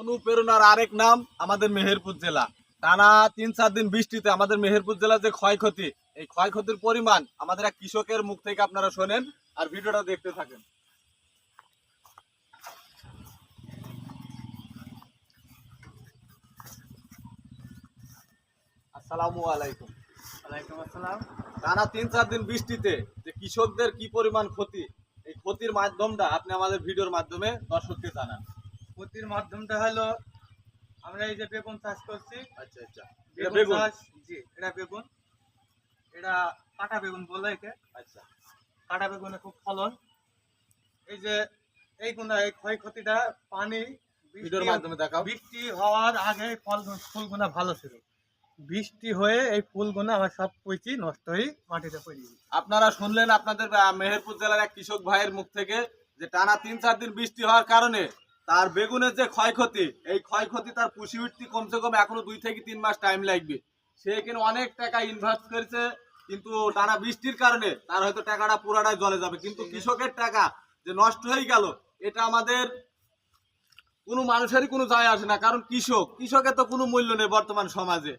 অনুপ্রেরণার আরেক নাম আমাদের মেহেরপুর জেলা। টানা 3-4 দিন বৃষ্টিতে আমাদের মেহেরপুর জেলার যে ক্ষয়ক্ষতি, এই ক্ষয়ক্ষতির পরিমাণ আমাদের এক কৃষকের মুখ থেকে আপনারা শোনেন আর ভিডিওটা দেখতে থাকেন। আসসালামু আলাইকুম। ওয়ালাইকুম আসসালাম। টানা 3-4 দিন বৃষ্টিতে যে কৃষকদের কি পরিমাণ ক্ষতি, এই ক্ষতির মাধ্যমটা আপনি আমাদের ভিডিওর মাধ্যমে দর্শককে জানান। ক্ষতির মাধ্যমটা হলো আমরা এই যে বেগুন চাষ করছি। আচ্ছা আচ্ছা, বেগুন চাষ, জি, এটা বেগুন, এটা কাটা বেগুন বলে একে। আচ্ছা কাটা বেগুনে খুব ফলন। এই যে এই ক্ষয়ক্ষতিটা পানি ভিডিওর মাধ্যমে দেখাও। বৃষ্টি হওয়ার আগে ফুলগুনা ভালো ছিল। বৃষ্টি হয়ে এই ফুলগুনা আমার সব পচি নষ্ট হয়ে মাটিতে পড়ে গেছে। আপনারা শুনলেন আপনাদের মেহেরপুর জেলার এক কৃষক ভাইয়ের মুখ থেকে যে টানা 3-4 দিন বৃষ্টি হওয়ার কারণে তার বেগুনের যে ক্ষয়ক্ষতি, এই ক্ষয়ক্ষতি তার পুষি উঠতে কমসে কম এখনো 2 থেকে 3 মাস টাইম লাগবে। সে এখানে অনেক টাকা ইনভেস্ট করেছে, কিন্তু টানা বৃষ্টির কারণে তার হয়তো টাকাটা পুরাটাই জলে যাবে, কিন্তু কৃষকের টাকা যে নষ্ট হয়ে গেল, এটা আমাদের কোনো মানুষেরই কোনো যায় আসে না। কারণ কৃষকের তো কোনো মূল্য নেই বর্তমান সমাজে।